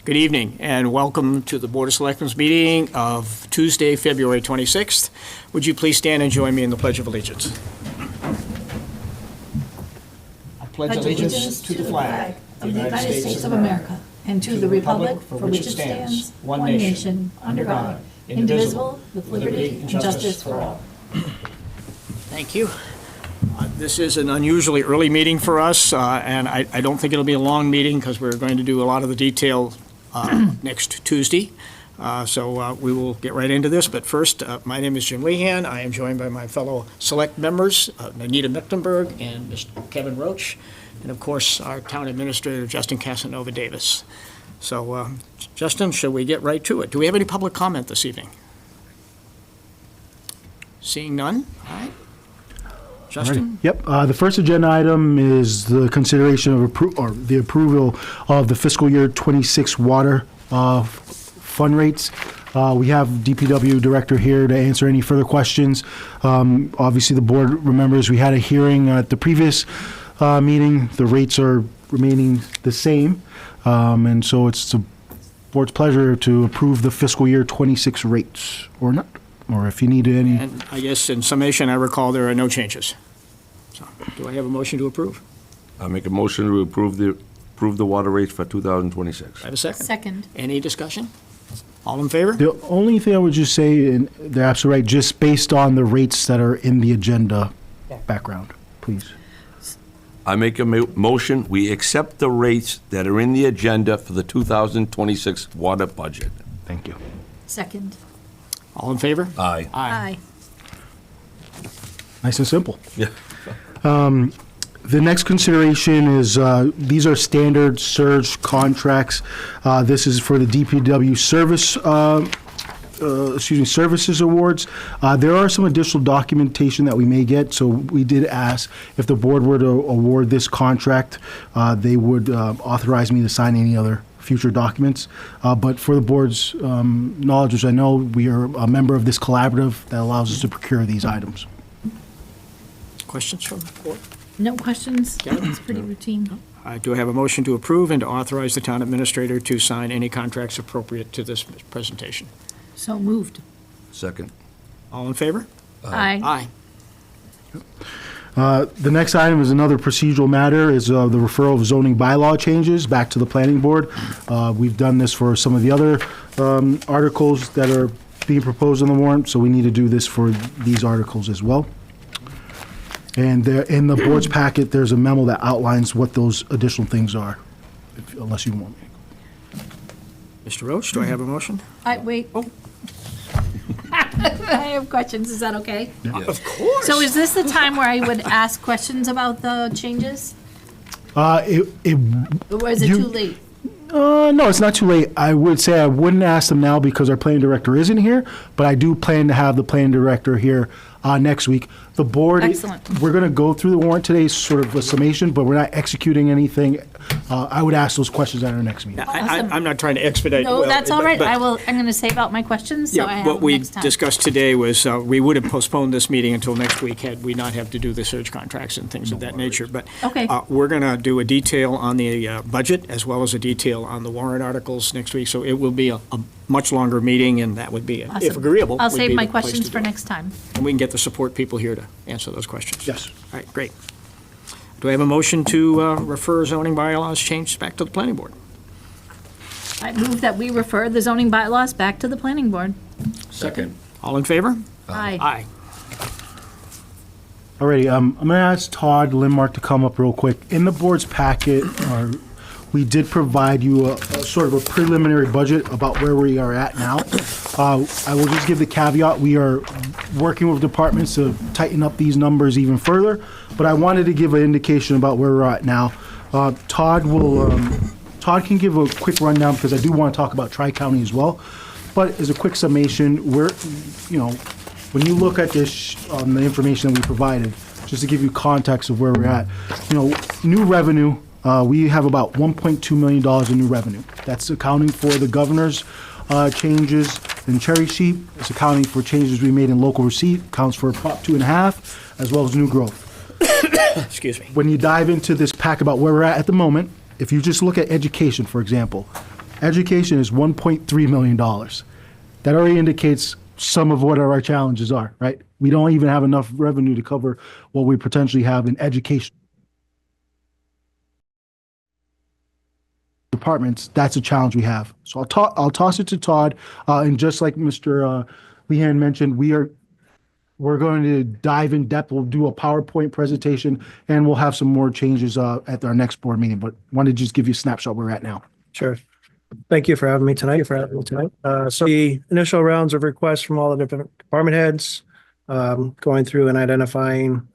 Good evening, and welcome to the Board of Selectmen's meeting of Tuesday, February 26th. Would you please stand and join me in the Pledge of Allegiance? I pledge allegiance to the flag of the United States of America and to the republic for which it stands, one nation, under God, indivisible, with liberty and justice for all. Thank you. This is an unusually early meeting for us, and I don't think it'll be a long meeting because we're going to do a lot of the detail next Tuesday. So we will get right into this. But first, my name is Jim Lehan. I am joined by my fellow select members, Anita Michtenberg and Mr. Kevin Roach, and of course, our town administrator, Justin Casanova Davis. So, Justin, shall we get right to it? Do we have any public comment this evening? Seeing none? All right. Justin? Yep. The first agenda item is the consideration of the approval of the fiscal year 26 water fund rates. We have DPW director here to answer any further questions. Obviously, the board remembers we had a hearing at the previous meeting. The rates are remaining the same, and so it's the board's pleasure to approve the fiscal year 26 rates, or not. Or if you need any. And I guess in summation, I recall there are no changes. So, do I have a motion to approve? I make a motion to approve the water rates for 2026. I have a second. Second. Any discussion? All in favor? The only thing I would just say, and they're absolutely right, just based on the rates that are in the agenda background, please. I make a motion, we accept the rates that are in the agenda for the 2026 water budget. Thank you. Second. All in favor? Aye. Aye. Nice and simple. Yeah. The next consideration is, these are standard surge contracts. This is for the DPW services awards. There are some additional documentation that we may get, so we did ask if the board were to award this contract, they would authorize me to sign any other future documents. But for the board's knowledge, which I know, we are a member of this collaborative that allows us to procure these items. Questions from the board? No questions? Kevin? It's pretty routine. Do I have a motion to approve and to authorize the town administrator to sign any contracts appropriate to this presentation? So moved. Second. All in favor? Aye. Aye. The next item is another procedural matter, is the referral of zoning bylaw changes back to the planning board. We've done this for some of the other articles that are being proposed on the warrant, so we need to do this for these articles as well. And there, in the board's packet, there's a memo that outlines what those additional things are, unless you want me. Mr. Roach, do I have a motion? Wait. Oh. I have questions. Is that okay? Yeah. Of course. So is this the time where I would ask questions about the changes? Or is it too late? No, it's not too late. I would say I wouldn't ask them now because our planning director isn't here, but I do plan to have the planning director here next week. The board, Excellent. We're going to go through the warrant today, sort of a summation, but we're not executing anything. I would ask those questions at our next meeting. Awesome. I'm not trying to expedite. No, that's all right. but- I'm going to save out my questions, so I Yeah, have what them we next time. discussed today was we would have postponed this meeting until next week had we not have to do the surge contracts and things of that nature. But Okay. we're going to do a detail on the budget as well as a detail on the warrant articles next week. So it will be a much longer meeting, and that would be, if Awesome. agreeable. I'll would save be my the place questions to for do it. next time. And we can get the support people here to answer those questions. Yes. All right, great. Do I have a motion to refer zoning bylaws changed back to the planning board? I move that we refer the zoning bylaws back to the planning board. Second. All in favor? Aye. Aye. Alrighty, I'm going to ask Todd Lindmark to come up real quick. In the board's packet, we did provide you a sort of a preliminary budget about where we are at now. I will just give the caveat, we are working with departments to tighten up these numbers even further, but I wanted to give an indication about where we're at now. Todd Todd can give a quick rundown because I do want to talk about Tri-County as well. But as a quick summation, when you look at this, the information that we provided, just to give you context of where we're at, new revenue, we have about $1.2 million in new revenue. That's accounting for the governor's changes in cherry sheet. It's accounting for changes we made in local receipt, accounts for Prop 2.5, as well as new growth. Excuse me. When you dive into this pack about where we're at the moment, if you just look at education, for example, Education is $1.3 million. That already indicates some of what our challenges are, right? We don't even have enough revenue to cover what we potentially have in education departments. That's a challenge we have. So I'll toss it to Todd. And just like Mr. Lehan mentioned, we're going to dive in depth. We'll do a PowerPoint presentation and we'll have some more changes at our next board meeting. But wanted to just give you a snapshot where we're at now. Sure. Thank you for having me tonight. So the initial rounds of requests from all the different department heads, going through and identifying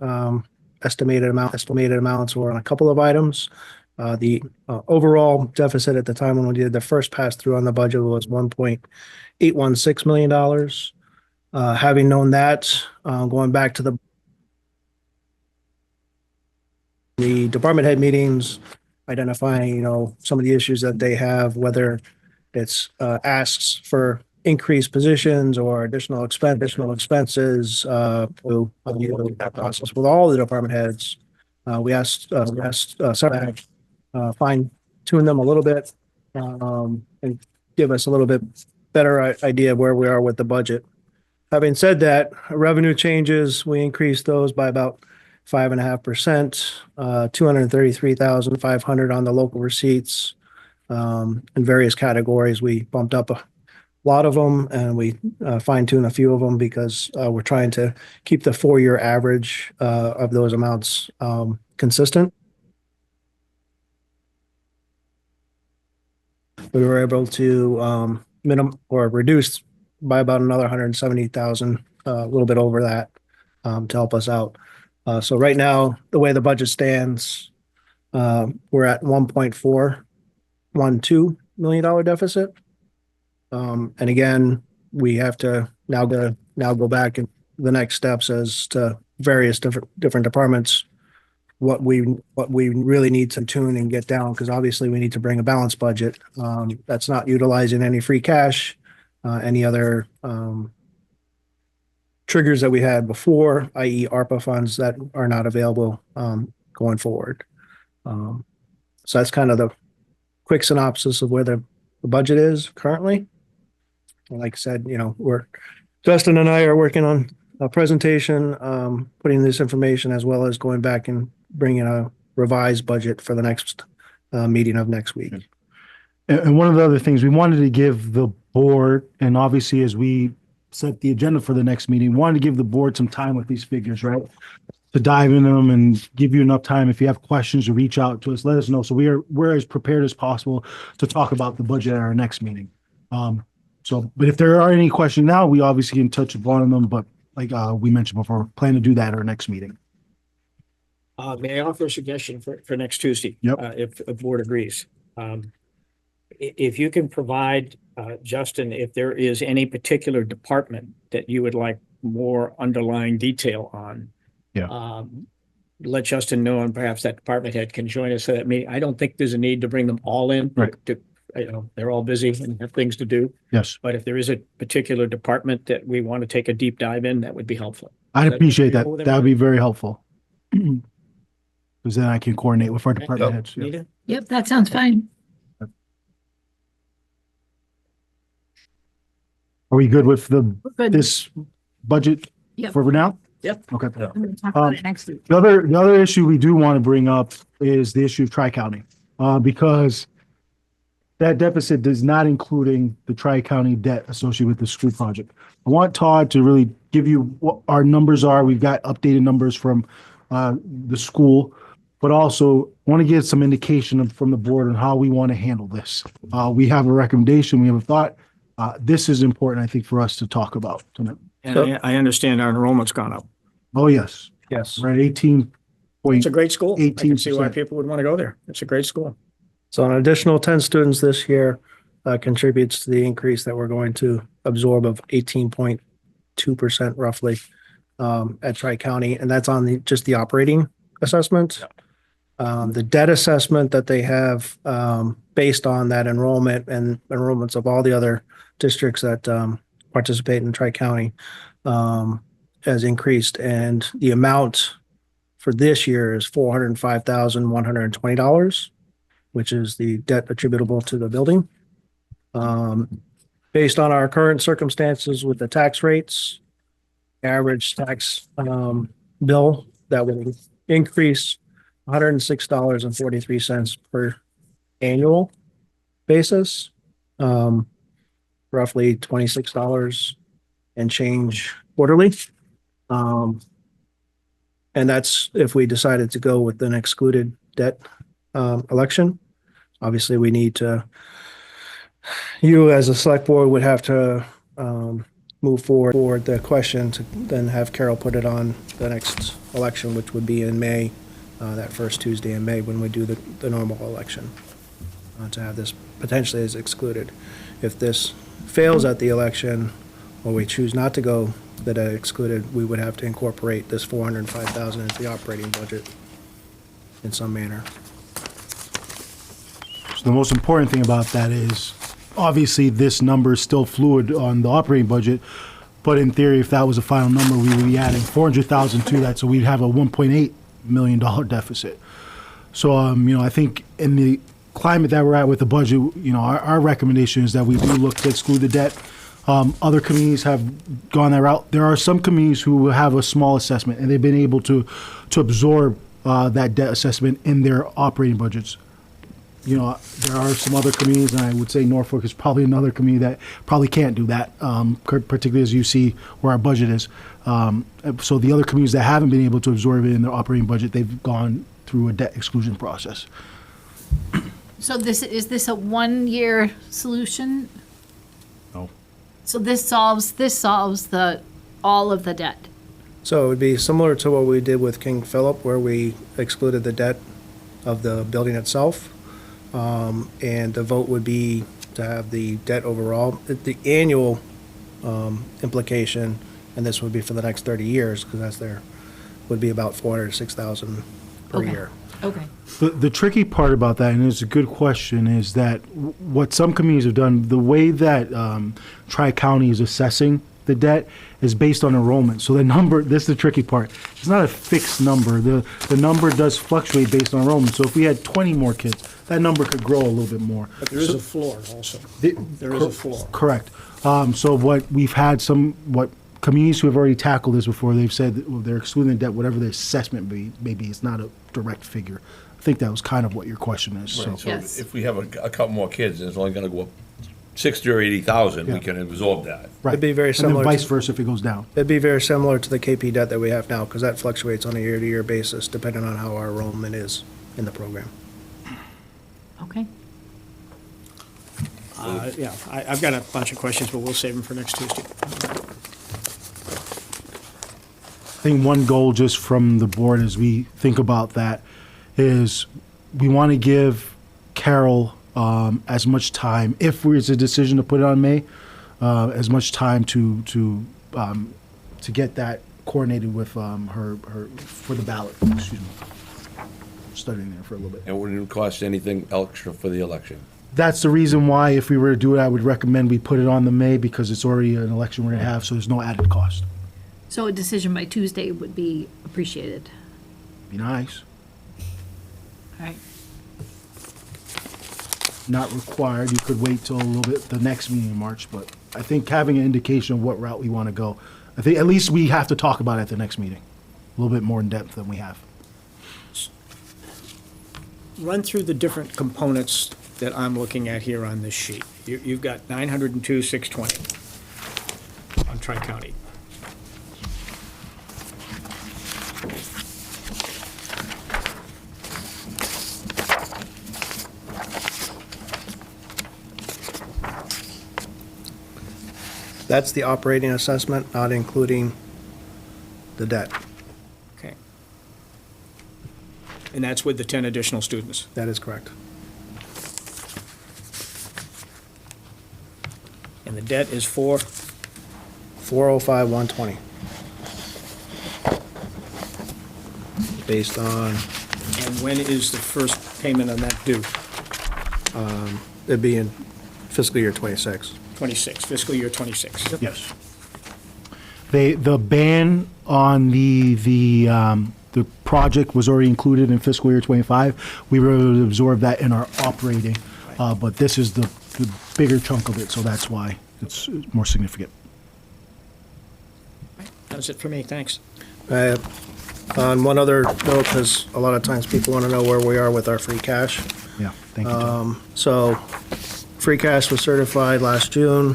estimated amounts or on a couple of items. The overall deficit at the time when we did the first pass through on the budget was $1.816 million. Having known that, going back to the department head meetings, identifying, some of the issues that they have, whether it's asks for increased positions or additional expenses, that process with all the department heads. We asked fine tune them a little bit, and give us a little bit better idea of where we are with the budget. Having said that, revenue changes, we increased those by about 5.5%, 233,500 on the local receipts. In various categories, we bumped up a lot of them and we fine-tuned a few of them because we're trying to keep the 4-year average of those amounts consistent. We were able to reduce by about another 170,000, a little bit over that, to help us out. So right now, the way the budget stands, we're at $1.412 million deficit. And again, we have to now go back and the next steps as to various different departments, what we really need to tune and get down, because obviously we need to bring a balanced budget that's not utilizing any free cash, any other triggers that we had before, i.e. ARPA funds that are not available going forward. So that's kind of the quick synopsis of where the budget is currently. And like I said, Justin and I are working on a presentation, putting this information as well as going back and bringing a revised budget for the next meeting of next week. And one of the other things we wanted to give the board, and obviously as we set the agenda for the next meeting, wanted to give the board some time with these figures, right? To dive into them and give you enough time. If you have questions, to reach out to us, let us know. So we're as prepared as possible to talk about the budget at our next meeting. But if there are any questions now, we obviously can touch upon them. But like we mentioned before, plan to do that at our next meeting. May I offer a suggestion for next Tuesday? Yep. If the board agrees. If you can provide, Justin, if there is any particular department that you would like more underlying detail on. Yeah. Let Justin know, and perhaps that department head can join us at that meeting. I don't think there's a need to bring them all in. Right. They're all busy and have things to do. Yes. But if there is a particular department that we want to take a deep dive in, that would be helpful. I'd appreciate that. That That would be very helpful. Because then I can coordinate with our department heads. Yeah. Nita? Yep, that sounds fine. Are we good with We're good. this budget Yep. for now? Yep. Okay. I'm gonna talk about it next week. The other issue we do want to bring up is the issue of Tri-County, because that deficit is not including the Tri-County debt associated with the school project. I want Todd to really give you what our numbers are. We've got updated numbers from the school, but also want to get some indication from the board on how we want to handle this. We have a recommendation, we have a thought. This is important, I think, for us to talk about tonight. And I understand our enrollment's gone up. Oh, yes. Yes. We're at 18 point. It's a great school. I can see why 18%. people would want to go there. It's a great school. So an additional 10 students this year contributes to the increase that we're going to absorb of 18.2% roughly at Tri-County. And that's on just the operating assessment. The debt assessment that they have based on that enrollment and enrollments of all the other districts that participate in Tri-County has increased. And the amount for this year is $405,120, which is the debt attributable to the building. Based on our current circumstances with the tax rates, average tax bill that would increase $106.43 per annual basis, roughly $26 and change quarterly. And that's if we decided to go with an excluded debt election. Obviously, we need to, you as a select board would have to move forward the question to then have Carol put it on the next election, which would be in May, that first Tuesday in May when we do the normal election, to have this potentially as excluded. If this fails at the election, or we choose not to go that excluded, we would have to incorporate this $405,000 into the operating budget in some manner. So the most important thing about that is, obviously, this number is still fluid on the operating budget, but in theory, if that was a final number, we would be adding $400,000 to that, so we'd have a $1.8 million deficit. So, I think in the climate that we're at with the budget, our recommendation is that we do look to exclude the debt. Other communities have gone that route. There are some communities who have a small assessment, and they've been able to absorb that debt assessment in their operating budgets. There are some other communities, and I would say Norfolk is probably another community that probably can't do that, particularly as you see where our budget is. So the other communities that haven't been able to absorb it in their operating budget, they've gone through a debt exclusion process. So is this a one-year solution? No. So this solves all of the debt? So it would be similar to what we did with King Philip, where we excluded the debt of the building itself. And the vote would be to have the debt overall, the annual implication, and this would be for the next 30 years, because that's would be about $406,000 per Okay. year. Okay. The tricky part about that, and it's a good question, is that what some communities have done, the way that Tri-County is assessing the debt is based on enrollment. So the number, this is the tricky part. It's not a fixed number. The number does fluctuate based on enrollment. So if we had 20 more kids, that number could grow a little bit more. But there is a floor also. There is a floor. Correct. So what we've had what communities who have already tackled this before, they've said that they're excluding the debt, whatever the assessment maybe it's not a direct figure. I think that was kind of what your question is. Right, So so Yes. if we have a couple more kids, and it's only gonna go up 60 or 80,000, we can absorb that. right. It'd be very And similar then vice to- versa if it goes down. It'd be very similar to the KP debt that we have now, because that fluctuates on a year-to-year basis, depending on how our enrollment is in the program. Okay. Yeah, I've got a bunch of questions, but we'll save them for next Tuesday. I think one goal just from the board as we think about that is we want to give Carol as much time, if there's a decision to put it on May, as much time to get that coordinated with her for the ballot. Excuse me. Studying there for a little bit. And it wouldn't cost anything extra for the election. That's the reason why, if we were to do it, I would recommend we put it on the May, because it's already an election we're going to have, so there's no added cost. So a decision by Tuesday would be appreciated. Be nice. All right. Not required. You could wait till a little bit, the next meeting in March, but I think having an indication of what route we want to go, I think at least we have to talk about it at the next meeting, a little bit more in depth than we have. Run through the different components that I'm looking at here on this sheet. You've got 902,620 on Tri-County. That's the operating assessment, not including the debt. Okay. And that's with the 10 additional students. That is correct. And the debt is for, 405,120. Based on, and when is the first payment on that due? it'd be in fiscal year '26. 26, fiscal year 26. Yes. The ban on the project was already included in fiscal year '25. We were able to absorb that in our operating, but this is the the bigger chunk of it, so that's why it's more significant. That's it for me, thanks. On one other note, because a lot of times people want to know where we are with our free cash. Yeah, thank you, Tom. So free cash was certified last June,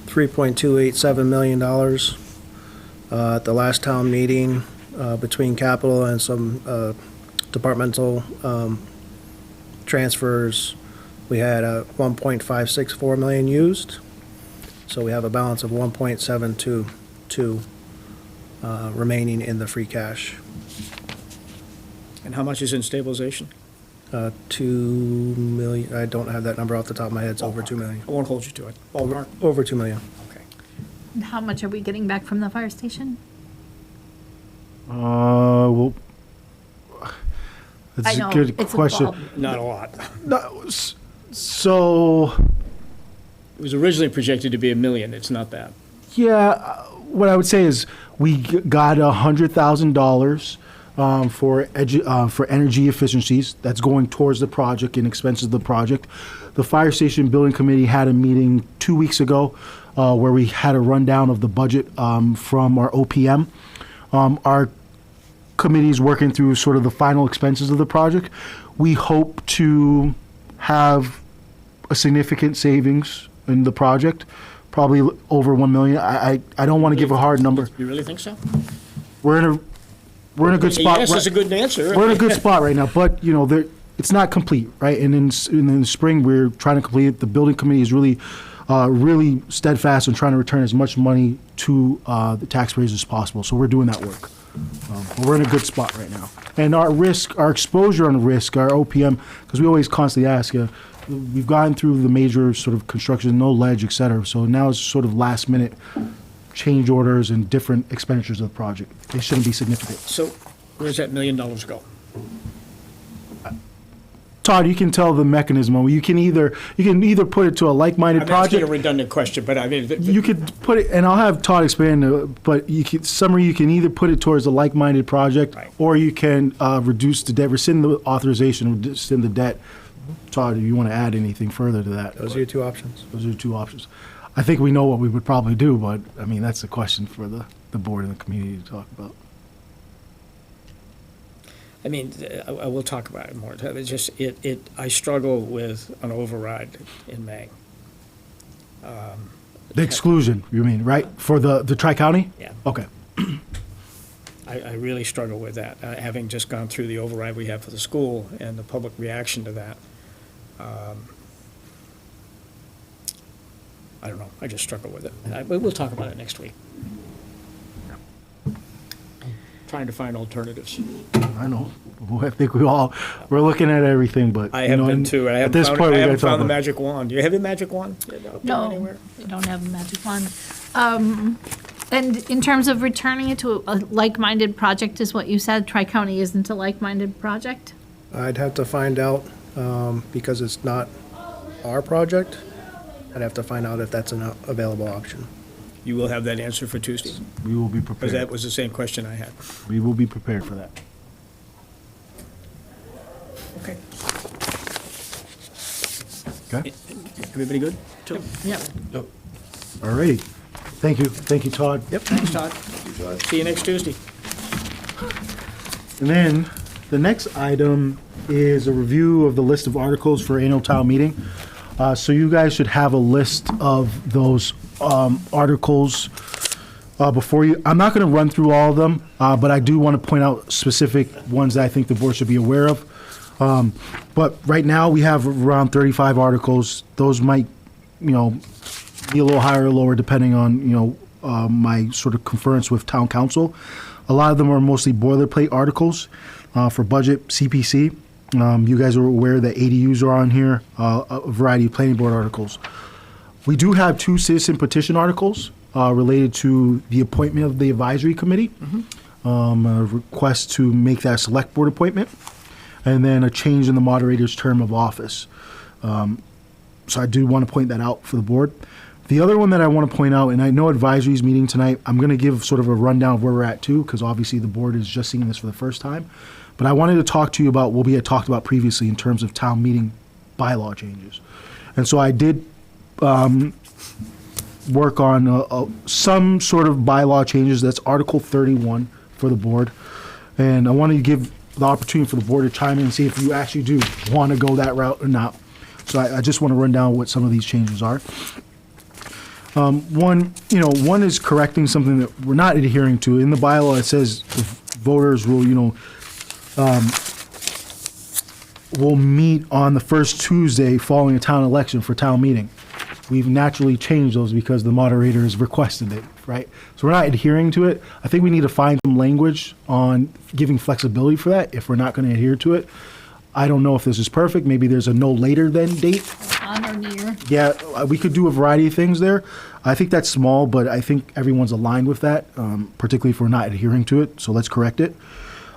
$3.287 million. At the last town meeting, between capital and some departmental transfers, we had 1.564 million used. So we have a balance of 1.722 remaining in the free cash. And how much is in stabilization? 2 million, I don't have that number off the top of my head, it's over 2 million. I won't hold you to it. Ballpark? Over 2 million. Okay. And how much are we getting back from the fire station? Well, that's I a know, good it's a question. ball. Not a lot. No, so, It was originally projected to be $1 million. It's not that. yeah, what I would say is we got $100,000 for energy efficiencies. That's going towards the project and expenses of the project. The fire station building committee had a meeting 2 weeks ago where we had a rundown of the budget from our OPM. Our committee is working through sort of the final expenses of the project. We hope to have a significant savings in the project, probably over 1 million. I don't want to give a hard number. You really think so? We're in a good spot. Yes, right- is a good answer. We're in a good spot right now, but you know, it's not complete, right? And in the spring, we're trying to complete it. The building committee is really steadfast in trying to return as much money to the taxpayers as possible. So we're doing that work. But we're in a good spot right now. And our exposure on risk, our OPM, because we always constantly ask, we've gotten through the major sort of construction, no ledge, et cetera. So now it's sort of last minute change orders and different expenditures of the project. They shouldn't be significant. So where's that $1 million go? Todd, you can tell the mechanism. You can either put it to a like-minded I'm asking a project. redundant question, but I mean, You could put it, and I'll have Todd expand. But you can either put it towards a like-minded project, Right. or you can reduce the debt, rescind the authorization, rescind the debt. Todd, if you want to add anything further to that, Those are your two options. those are the two options. I think we know what we would probably do, but I mean that's a question for the board and the community to talk about. I mean, I will talk about it more. It's just, I struggle with an override in May. The exclusion, you mean, right? For the Tri-County? Yeah. Okay. I really struggle with that, having just gone through the override we have for the school and the public reaction to that. I don't know, I just struggle with it. We'll talk about it next week. Trying to find alternatives. I know. I think we're looking at everything, but I you have know, been too. At this point, I we got to haven't talk found the about. magic wand. Do you have a magic wand? No, Anywhere? we don't have a magic wand. And in terms of returning it to a like-minded project, is what you said, Tri-County isn't a like-minded project? I'd have to find out, because it's not our project. I'd have to find out if that's an available option. You will have that answer for Tuesday, We will be because prepared. that was the same question I had. We will be prepared for that. Okay. Okay. Everybody good? Till- Yep. All right. Thank you, Todd. Yep, thanks, Todd. See you next Tuesday. And then the next item is a review of the list of articles for annual town meeting. So you guys should have a list of those articles before you. I'm not going to run through all of them, but I do want to point out specific ones that I think the board should be aware of. But right now, we have around 35 articles. Those might, be a little higher or lower depending on, my sort of conference with town council. A lot of them are mostly boilerplate articles for budget, CPC. You guys are aware that ADUs are on here, a variety of planning board articles. We do have 2 citizen petition articles related to the appointment of the advisory committee, a request to make that select board appointment, and then a change in the moderator's term of office. So I do want to point that out for the board. The other one that I want to point out, and I know advisory is meeting tonight, I'm going to give sort of a rundown of where we're at too, because obviously the board is just seeing this for the first time. But I wanted to talk to you about what we had talked about previously in terms of town meeting bylaw changes. And so I did work on some sort of bylaw changes. That's Article 31 for the board. And I want to give the opportunity for the board to chime in and see if you actually do want to go that route or not. So I just want to run down what some of these changes are. One is correcting something that we're not adhering to. In the bylaw, it says the voters will, will meet on the first Tuesday following a town election for town meeting. We've naturally changed those because the moderator has requested it, right? So we're not adhering to it. I think we need to find some language on giving flexibility for that if we're not going to adhere to it. I don't know if this is perfect. Maybe there's a no later than date. On or near. Yeah, we could do a variety of things there. I think that's small, but I think everyone's aligned with that, particularly if we're not adhering to it. So let's correct it.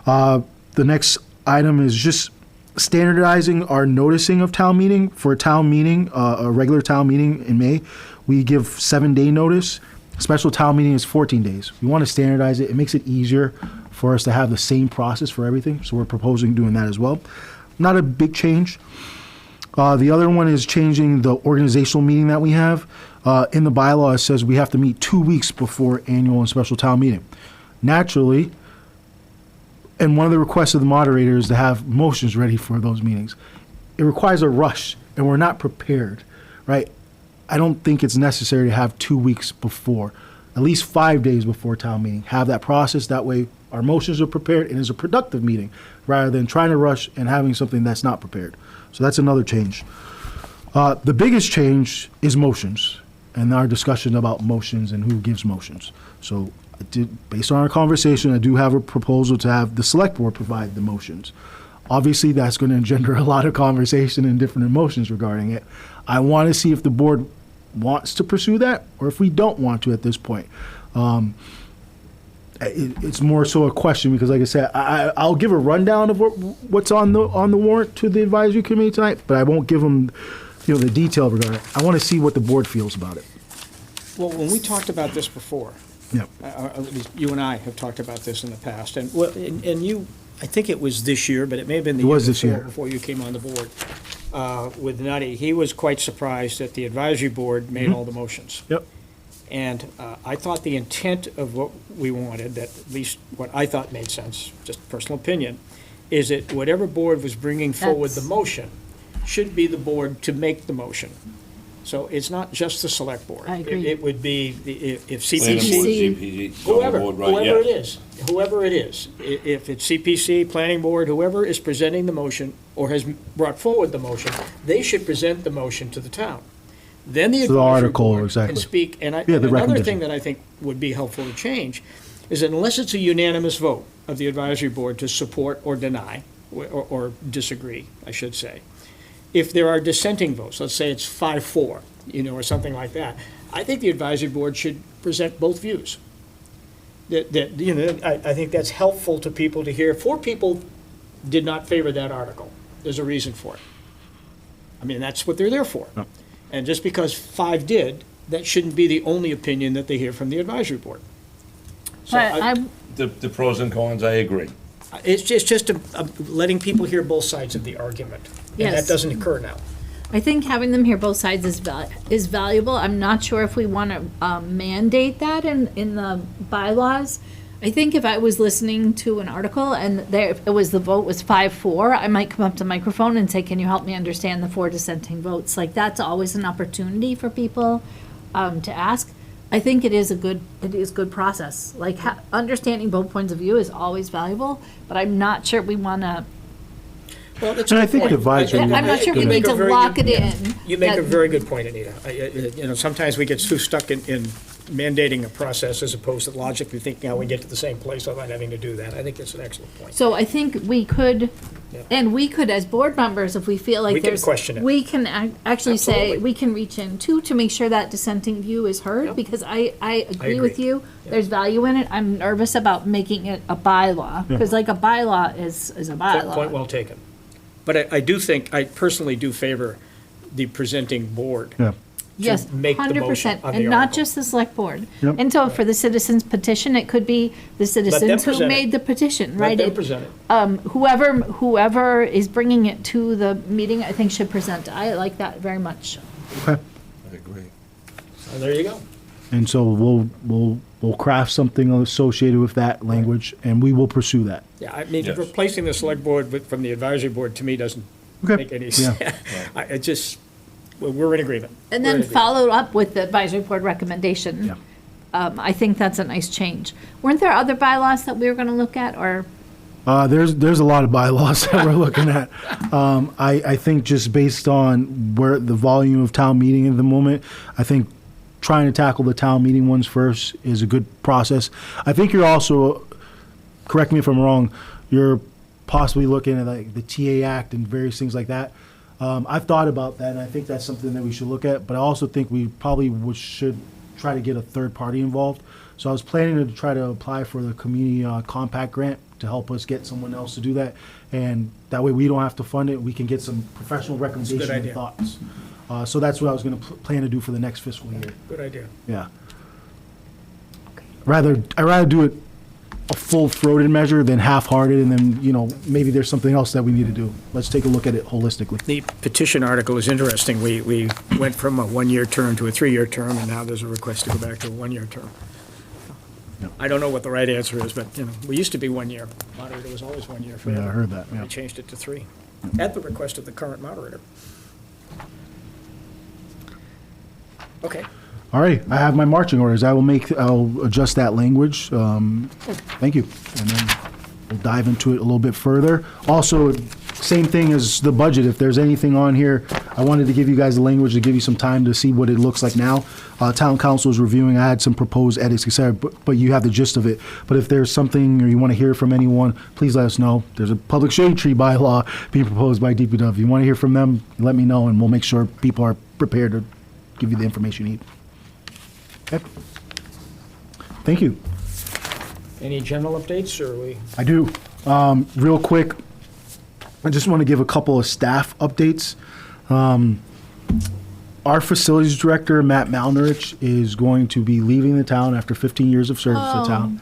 The next item is just standardizing our noticing of town meeting. For a town meeting, a regular town meeting in May, we give 7-day notice. Special town meeting is 14 days. We want to standardize it. It makes it easier for us to have the same process for everything. So we're proposing doing that as well. Not a big change. The other one is changing the organizational meeting that we have. In the bylaw, it says we have to meet 2 weeks before annual and special town meeting. Naturally, and one of the requests of the moderator is to have motions ready for those meetings. It requires a rush, and we're not prepared, right? I don't think it's necessary to have 2 weeks before, at least 5 days before town meeting. Have that process. That way our motions are prepared and it's a productive meeting rather than trying to rush and having something that's not prepared. So that's another change. The biggest change is motions and our discussion about motions and who gives motions. So based on our conversation, I do have a proposal to have the select board provide the motions. Obviously, that's going to engender a lot of conversation and different emotions regarding it. I want to see if the board wants to pursue that or if we don't want to at this point. It's more so a question because, like I said, I'll give a rundown of what's on the warrant to the advisory committee tonight, but I won't give them, the detail regarding it. I want to see what the board feels about it. Well, when we talked about this before, Yep. at least you and I have talked about this in the past, and you, I think it was this year, but it may have been the year before you came on the board with Nutty. He was quite surprised that the advisory board made all the motions. Yep. And I thought the intent of what we wanted, that at least what I thought made sense, just personal opinion, is that whatever board was bringing forward the motion should be the board to make the motion. So it's not just the select board. I agree. It would be, if Planning board, CPC, CPC, whoever zoning board, right, yeah. it is, whoever it is. If it's CPC, planning board, whoever is presenting the motion or has brought forward the motion, they should present the motion to the town. Then the So the advisory article, board exactly. can speak. And Yeah, the another recommendation. thing that I think would be helpful to change is that unless it's a unanimous vote of the advisory board to support or deny, or disagree, I should say, if there are dissenting votes, let's say it's 5-4, or something like that, I think the advisory board should present both views. I think that's helpful to people to hear. 4 people did not favor that article. There's a reason for it. I mean, that's what they're there for. Yep. And just because 5 did, that shouldn't be the only opinion that they hear from the advisory board. So But The pros and cons, I agree. it's just letting people hear both sides of the argument. And Yes. that doesn't occur now. I think having them hear both sides is valuable. I'm not sure if we want to mandate that in the bylaws. I think if I was listening to an article and the vote was 5-4, I might come up to the microphone and say, "Can you help me understand the 4 dissenting votes?" Like that's always an opportunity for people to ask. I think it is good process. Like understanding both points of view is always valuable, but I'm not sure we want to. Well, that's And a I good think point. advisory- I'm not sure we You need make a to very lock good- it in. You make a that- very good point, Anita. Sometimes we get too stuck in mandating a process as opposed to logically thinking how we get to the same place without having to do that. I think that's an excellent point. So I think we could, Yeah. and we could as board members, if we feel like We can there's. question it. We can actually say, Absolutely. we can reach in too, to make sure that dissenting view is Yeah. heard, because I agree agree. with you. There's value in it. I'm nervous about making it a bylaw, because like a bylaw is a bylaw. Point well taken. But I personally do favor the presenting board. Yeah. Yes, make the motion 100%, on the and not article. just the select board. Yep. And so for the citizens petition, it could be the citizens who present it. made the petition, right? Let them It- present it. Whoever is bringing it to the meeting, I think should present. I like that very much. Okay. I agree. There you go. And so we'll craft something associated with that language, and we will pursue that. Yeah, I mean, Yes. replacing the select board from the advisory board, to me, doesn't Okay. make any Yeah. sense. It just, we're in agreement. And We're in then agreement. followed up with the advisory board recommendation. Yeah. I think that's a nice change. Weren't there other bylaws that we were gonna look at, or? There's a lot of bylaws that we're looking at. I think just based on where the volume of town meeting at the moment, I think trying to tackle the town meeting ones first is a good process. I think you're also, correct me if I'm wrong, you're possibly looking at like the TA Act and various things like that. I've thought about that, and I think that's something that we should look at, but I also think we probably should try to get a third party involved. So I was planning to try to apply for the community compact grant to help us get someone else to do that. And that way we don't have to fund it. We can get some professional recommendations and idea. thoughts. So that's what I was going to plan to do for the next fiscal year. Good idea. Yeah. I'd rather do it a full-throated measure than half-hearted, and then, maybe there's something else that we need to do. Let's take a look at it holistically. The petition article is interesting. We went from a one-year term to a three-year term, and now there's a request to go back to a one-year term. I don't know what the right answer is, but, we used to be 1 year. Moderator was always 1 year forever. Yeah, I heard that, yeah. We changed it to 3, at the request of the current moderator. Okay. All right, I have my marching orders. I'll adjust that language. Thank you. And then we'll dive into it a little bit further. Also, same thing as the budget. If there's anything on here, I wanted to give you guys the language to give you some time to see what it looks like now. Town council is reviewing. I had some proposed edits, et cetera, but you have the gist of it. But if there's something or you want to hear from anyone, please let us know. There's a public shade tree bylaw being proposed by DPW. If you want to hear from them, let me know, and we'll make sure people are prepared to give you the information you need. Okay. Thank you. Any general updates, or are we? I do. Real quick, I just want to give a couple of staff updates. Our facilities director, Matt Malnerich, is going to be leaving the town after 15 years of service to the town.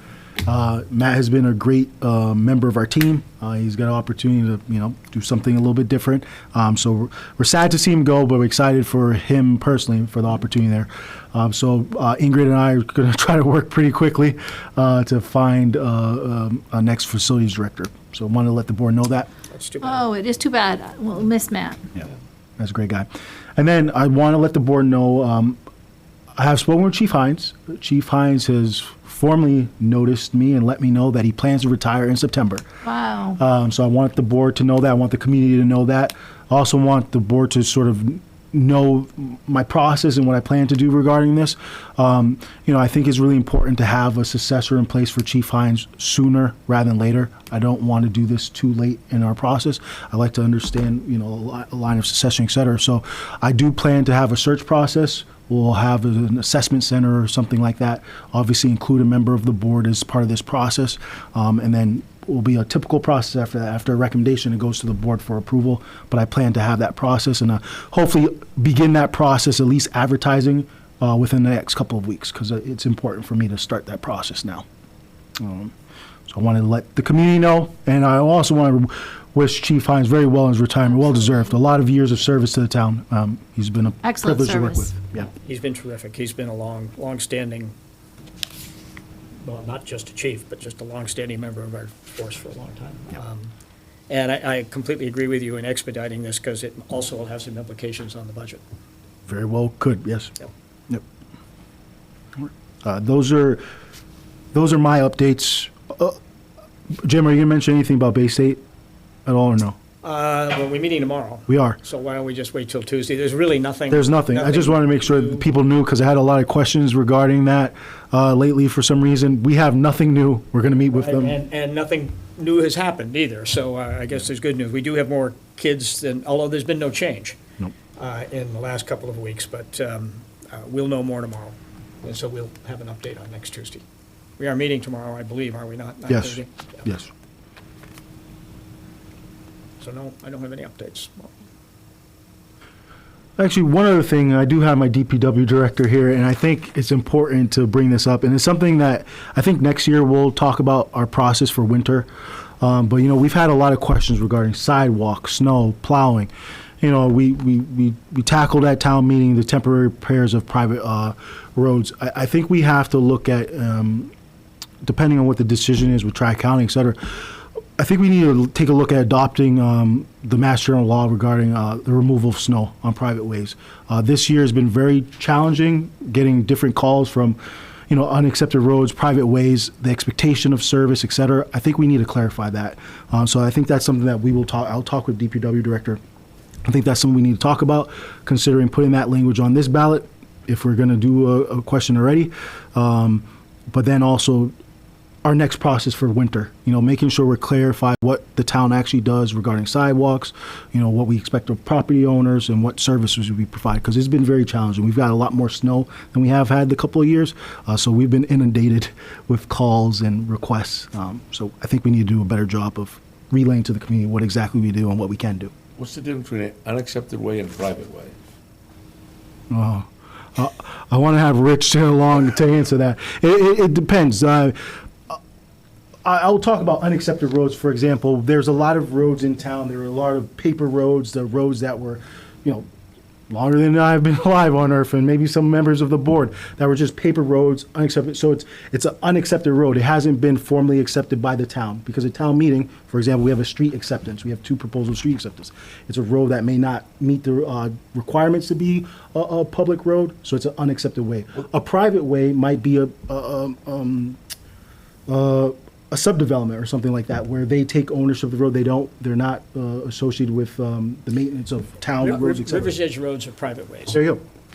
Matt has been a great member of our team. He's got an opportunity to, do something a little bit different. So we're sad to see him go, but we're excited for him personally for the opportunity there. So Ingrid and I are going to try to work pretty quickly to find a next facilities director. So I want to let the board know that. That's too bad. Oh, it is too bad. We'll miss Matt. Yeah, that's a great guy. And then I want to let the board know, I have spoken with Chief Hines. Chief Hines has formally noticed me and let me know that he plans to retire in September. Wow. So I want the board to know that. I want the community to know that. I also want the board to sort of know my process and what I plan to do regarding this. I think it's really important to have a successor in place for Chief Hines sooner rather than later. I don't want to do this too late in our process. I like to understand, a line of succession, et cetera. So I do plan to have a search process. We'll have an assessment center or something like that. Obviously include a member of the board as part of this process. And then will be a typical process after that. After a recommendation, it goes to the board for approval. But I plan to have that process and hopefully begin that process, at least advertising, within the next couple of weeks, because it's important for me to start that process now. So I wanted to let the community know, and I also want to wish Chief Hines very well in his retirement, well deserved. A lot of years of service to the town. He's been a Excellent privilege to work service. with. Yeah. He's been terrific. He's been a long-standing, well, not just a chief, but just a long-standing member of our force for a long time. And I completely agree with you in expediting this, because it also will have some implications on the budget. Very well could, yes. Yep. Yep. Those are my updates. Jim, are you going to mention anything about Bay State at all or no? Well, we're meeting tomorrow, We are. so why don't we just wait till Tuesday? There's really nothing. There's nothing. I just wanted to make sure that people knew, because I had a lot of questions regarding that lately for some reason. We have nothing new. We're going to meet with them. And nothing new has happened either, so I guess there's good news. We do have more kids than, although there's been no change Nope. In the last couple of weeks, but we'll know more tomorrow. And so we'll have an update on next Tuesday. We are meeting tomorrow, I believe, are we not? Yes. 9:30? Yeah. Yes. So no, I don't have any updates. Actually, one other thing, I do have my DPW director here, and I think it's important to bring this up. And it's something that I think next year we'll talk about our process for winter. But, we've had a lot of questions regarding sidewalks, snow, plowing. you know, we tackled at town meeting the temporary repairs of private roads. I think we have to look at, depending on what the decision is with Tri-County, et cetera, I think we need to take a look at adopting the Mass General Law regarding the removal of snow on private ways. This year has been very challenging, getting different calls from, you know, unaccepted roads, private ways, the expectation of service, et cetera. I think we need to clarify that. So I think that's something that we will talk, I'll talk with DPW Director. I think that's something we need to talk about, considering putting that language on this ballot, if we're gonna do a question already. But then also our next process for winter, you know, making sure we're clarify what the town actually does regarding sidewalks, you know, what we expect of property owners and what services we provide, because it's been very challenging. We've got a lot more snow than we have had the couple of years, so we've been inundated with calls and requests. So I think we need to do a better job of relaying to the community what exactly we do and what we can do. What's the difference between an unaccepted way and a private way? I want to have Rich along to answer that. It depends. I'll talk about unaccepted roads, for example. There's a lot of roads in town. There are a lot of paper roads, the roads that were, you know, longer than I've been alive on Earth, and maybe some members of the board, that were just paper roads, unaccepted. So it's an unaccepted road. It hasn't been formally accepted by the town, because at town meeting, for example, we have a street acceptance. We have 2 proposal street acceptance. It's a road that may not meet the requirements to be a public road, so it's an unaccepted way. A private way might be a subdevelopment or something like that, where they take ownership of the road. They're not associated with the maintenance of town roads, et cetera. River's Edge roads are private ways. There you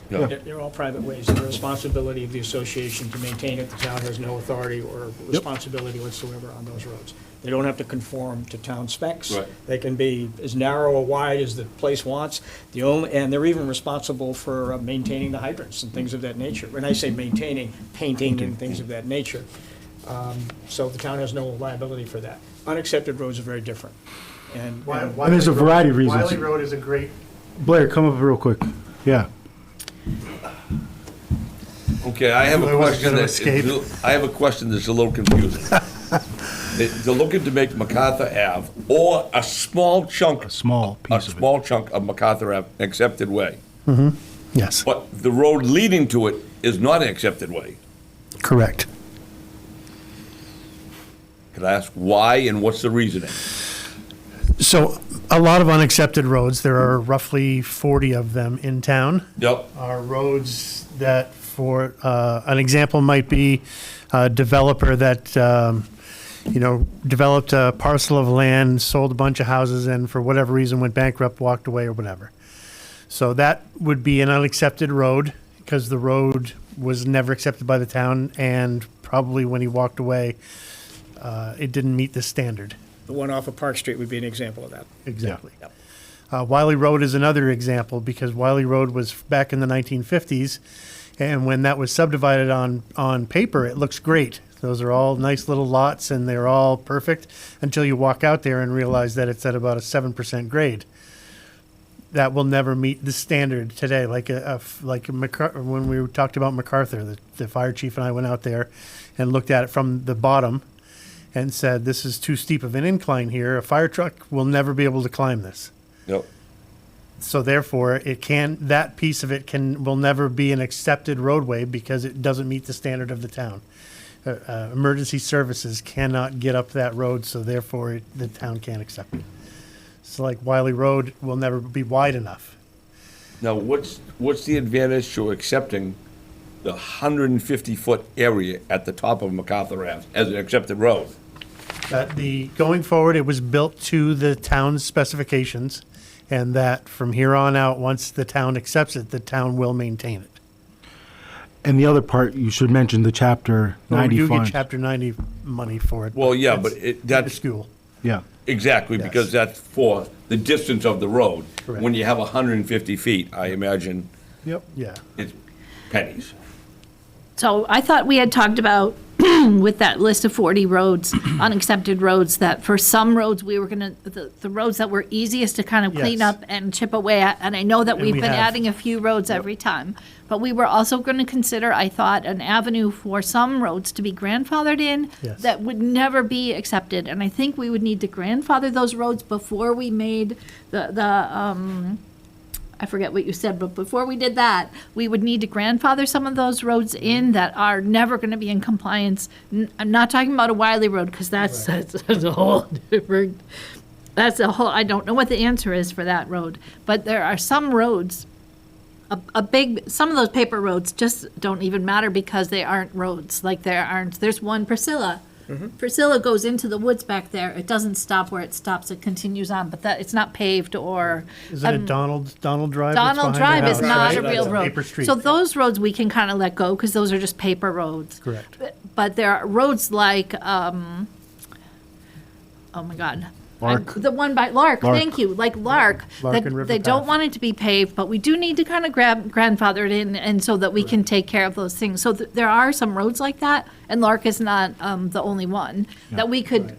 go. Yeah. They're all private ways. They're the responsibility of the association to maintain it. The town has no authority or responsibility whatsoever on those roads. They don't have to conform to town specs. Right. They can be as narrow or wide as the place wants. And they're even responsible for maintaining the hydrants and things of that nature. When I say maintaining, painting and things of that nature. So the town has no liability for that. Unaccepted roads are very different. And And there's a variety of reasons. Wiley Road is a great. Blair, come up real quick. Yeah. Okay, I have a I wasn't question gonna that's, escape. I have a question that's a little confusing. They're looking to make MacArthur Ave, or a small chunk, A small a piece of it. small chunk of MacArthur Ave, an accepted way. Yes, But the road leading to it is not an accepted way. correct. Could I ask why and what's the reasoning? So a lot of unaccepted roads, there are roughly 40 of them in town, Yep, are roads that, for an example might be a developer that, developed a parcel of land, sold a bunch of houses, and for whatever reason went bankrupt, walked away or whatever. So that would be an unaccepted road, because the road was never accepted by the town, and probably when he walked away, it didn't meet the standard. the one off of Park Street would be an example of that. Exactly. Yep. Wiley Road is another example, because Wiley Road was back in the 1950s, and when that was subdivided on paper, it looks great. Those are all nice little lots, and they're all perfect until you walk out there and realize that it's at about a 7% grade. That will never meet the standard today. When we talked about MacArthur, the fire chief and I went out there and looked at it from the bottom and said, this is too steep of an incline here. A fire truck will never be able to climb this. yep. So therefore, that piece of it will never be an accepted roadway, because it doesn't meet the standard of the town. Emergency services cannot get up that road, so therefore the town can't accept it. So like Wiley Road will never be wide enough. Now, what's the advantage to accepting the 150-foot area at the top of MacArthur Ave as an accepted road? Going forward, it was built to the town's specifications, and that from here on out, once the town accepts it, the town will maintain it. And the other part, you should mention the Chapter Well, 90 we do get fund. Chapter 90 money for it. Well, yeah, but it's that's, minuscule. Yeah. exactly, Yes. because that's for the distance of the road. Correct. When you have 150 feet, I imagine Yep. Yeah. it's pennies. So I thought we had talked about, with that list of 40 roads, unaccepted roads, that for some roads, we were gonna, the roads that were easiest to kind of clean Yes. up and chip away at, and I know that And we've we been have. adding a few roads every time, but we were also gonna consider, I thought, an avenue for some roads to be grandfathered in Yes. that would never be accepted, and I think we would need to grandfather those roads before we made the I forget what you said, but before we did that, we would need to grandfather some of those roads in that are never going to be in compliance. I'm not talking about a Wiley Road, because that's a whole different, I don't know what the answer is for that road. But there are some roads, some of those paper roads just don't even matter because they aren't roads. Like there's one, Priscilla. Priscilla goes into the woods back there. It doesn't stop where it stops. It continues on, but it's not paved or. Is it a Donald Drive? that's Donald behind Drive the is house, not right? a real That's road. paper street. So those roads we can kind of let go because those are just paper roads. Correct. But there are roads like, oh my God. Lark. The one by Lark, Lark. thank you, like Lark. Lark that and River They don't Path. want it to be paved, but we do need to kind of grandfather it in, and so that we can take care of those things. So there are some roads like that, and Lark is not the only one, that we could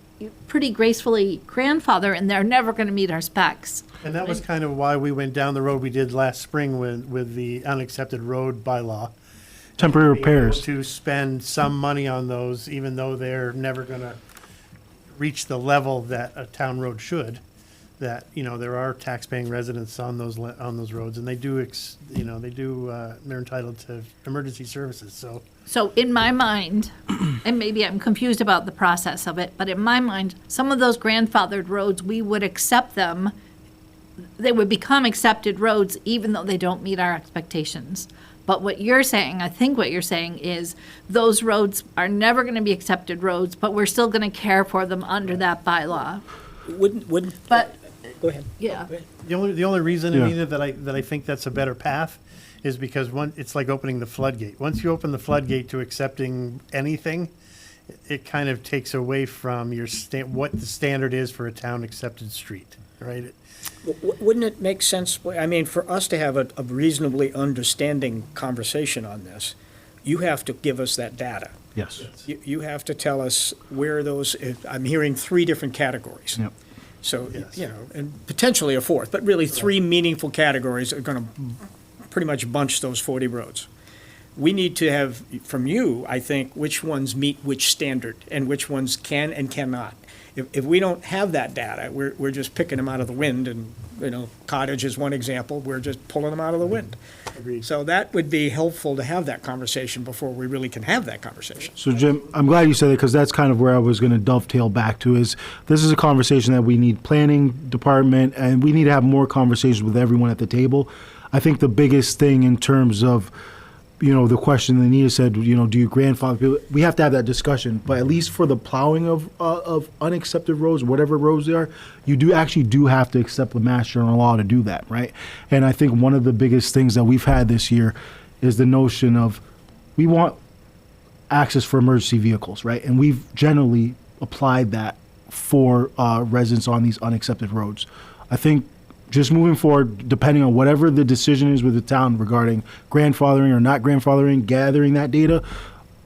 pretty gracefully grandfather, and they're never going to meet our specs. And that was kind of why we went down the road we did last spring with the unaccepted road bylaw. Temporary Being able repairs. to spend some money on those, even though they're never going to reach the level that a town road should. That, there are tax-paying residents on those roads, and they do, they're entitled to emergency services, so. So in my mind, and maybe I'm confused about the process of it, but in my mind, some of those grandfathered roads, we would accept them. They would become accepted roads even though they don't meet our expectations. But what you're saying, I think what you're saying is those roads are never going to be accepted roads, but we're still going to care for them under that bylaw. Wouldn't, But, go ahead. yeah. The only reason, Yeah. Anita, that I think that's a better path is because it's like opening the floodgate. Once you open the floodgate to accepting anything, it kind of takes away from what the standard is for a town accepted street, right? Wouldn't it make sense, I mean, for us to have a reasonably understanding conversation on this, you have to give us that data. Yes. You have to tell us where those, I'm hearing 3 different categories. Yep. So, Yes. and potentially a 4th, but really 3 meaningful categories are going to pretty much bunch those 40 roads. We need to have, from you, I think, which ones meet which standard and which ones can and cannot. If we don't have that data, we're just picking them out of the wind, and, Cottage is one example, we're just pulling them out of the wind. Agreed. So that would be helpful to have that conversation before we really can have that conversation. So Jim, I'm glad you said it because that's kind of where I was going to dovetail back to is this is a conversation that we need planning department and we need to have more conversations with everyone at the table. I think the biggest thing in terms of, the question that Anita said, do you grandfather people? We have to have that discussion, but at least for the plowing of unaccepted roads, whatever roads they are, you do have to accept the Mass General Law to do that, right? And I think one of the biggest things that we've had this year is the notion of we want access for emergency vehicles, right? And we've generally applied that for residents on these unaccepted roads. I think just moving forward, depending on whatever the decision is with the town regarding grandfathering or not grandfathering, gathering that data,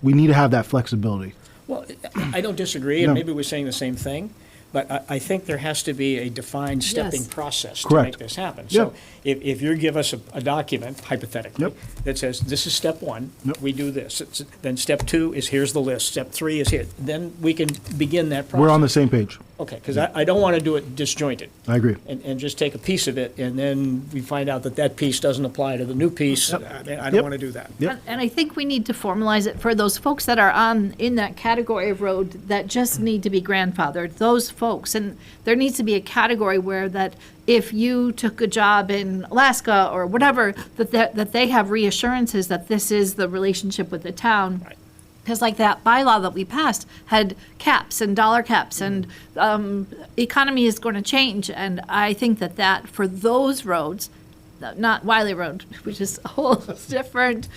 we need to have that flexibility. Well, I don't disagree, and No. maybe we're saying the same thing, but I think there has to be a defined stepping Yes. process to Correct. make this happen. Yep. So if you give us a document, hypothetically, Yep. that says, this is step 1, Yep. we do this. Then step 2 is, here's the list, step 3 is here. Then we can begin that process. We're on the same page. Okay, because I don't want to do it disjointed. I agree. And just take a piece of it, and then we find out that piece doesn't apply to the new piece. I don't Yep. want to do that. Yep. And I think we need to formalize it for those folks that are in that category of road that just need to be grandfathered, those folks. And there needs to be a category where that if you took a job in Alaska or whatever, that they have reassurances that this is the relationship with the town. Right. Because like that bylaw that we passed had caps and dollar caps, and economy is going to change. And I think that for those roads, not Wiley Road, which is a whole different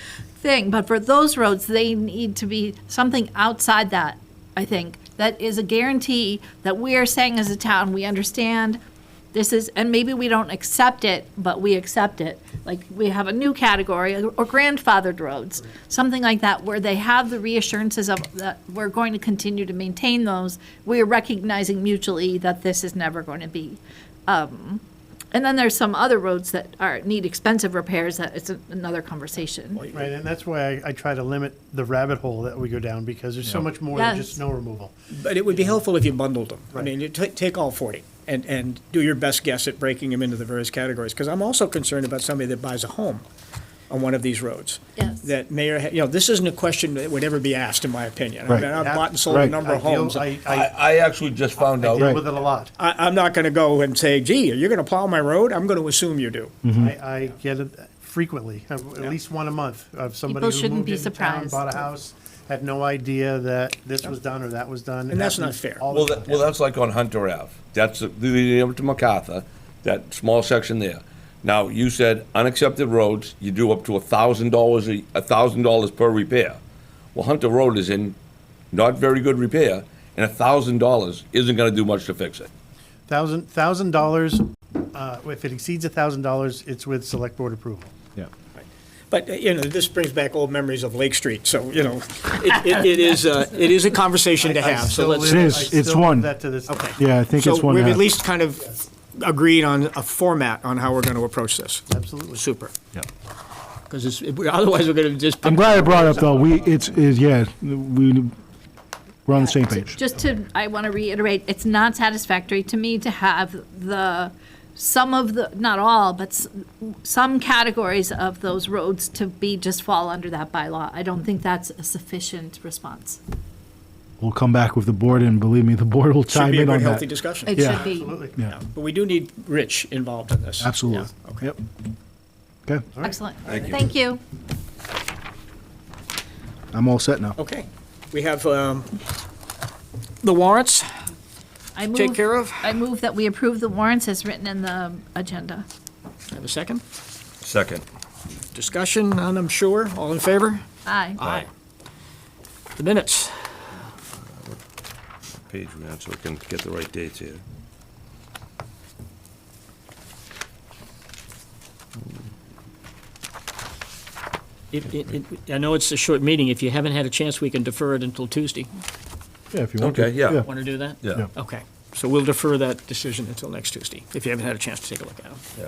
thing, but for those roads, they need to be something outside that, I think, that is a guarantee that we are saying as a town, we understand this is, and maybe we don't accept it, but we accept it. Like we have a new category or grandfathered roads, something like that, where they have the reassurances of that we're going to continue to maintain those. We're recognizing mutually that this is never going to be. And then there's some other roads that need expensive repairs. That it's another conversation. Right, and that's why I try to limit the rabbit hole that we go down, because there's so much more than Yes. just snow removal. But it would be helpful if you bundled them. I Right. mean, you take all 40. and do your best guess at breaking them into the various categories. Because I'm also concerned about somebody that buys a home on one of these roads. Yes. That may, this isn't a question that would ever be asked, in my opinion. I mean, Right. I've bought and sold a Right. number of homes. I actually just found I out. deal with it a lot. I'm not going to go and say, gee, you're going to plow my road? I'm going to assume you do. I get it frequently, at least one a month, of somebody People who shouldn't moved be into town, surprised. bought a house, had no idea that this was done or that was done. And that's not happens fair. all Well, the time. that's like on Hunter Ave. That's the up to MacArthur, that small section there. Now, you said unaccepted roads, you do up to $1,000 per repair. Well, Hunter Road is in not very good repair, and $1,000 isn't gonna do much to fix it. $1,000, if it exceeds $1,000, it's with select board approval. Yeah. But, this brings back old memories of Lake Street, so, it is a conversation to I have, so still let's. It is. I It's still live one. that to this day. Okay. Yeah, I think it's So one we've and a at half. least kind of agreed on a format on how we're going to approach this. Absolutely. Super. Yeah. Because otherwise we're going to just. I'm glad I brought it up, though. We're on the same page. I want to reiterate, it's not satisfactory to me to have not all, but some categories of those roads to just fall under that bylaw. I don't think that's a sufficient response. We'll come back with the board, and believe me, the board will Should chime be a in good, on healthy that. discussion. It Yeah. should be. Absolutely. Yeah, But we do need Rich involved in this. absolutely. Yeah, okay. Yep. Okay, Excellent. Thank you. Thank you. I'm all set now. Okay. We have the warrants I to take move, care of. I move that we approve the warrants as written in the agenda. Have a second? Second. Discussion, none, I'm sure. All in favor? Aye. Aye. The minutes. Page, man, so we can get the right dates here. I know it's a short meeting. If you haven't had a chance, we can defer it until Tuesday. Yeah, if you want to. Okay, yeah. Want to do that? Yeah. Yeah. Okay. So we'll defer that decision until next Tuesday, if you haven't had a chance to take a look at them. Yeah.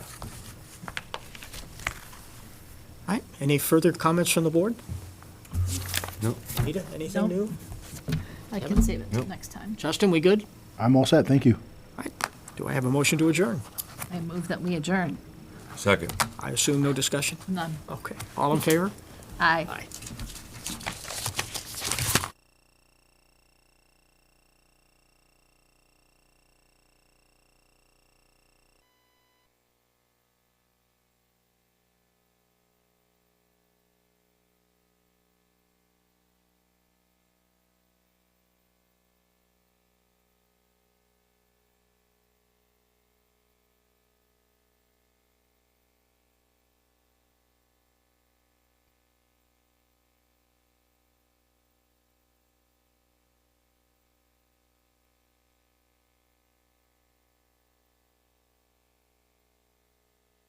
All right. Any further comments from the board? No. Anita, anything No. new? I can save it till next time. Justin, we good? I'm all set, thank you. All right. Do I have a motion to adjourn? I move that we adjourn. Second. I assume no discussion? None. Okay. All in favor? Aye. Aye.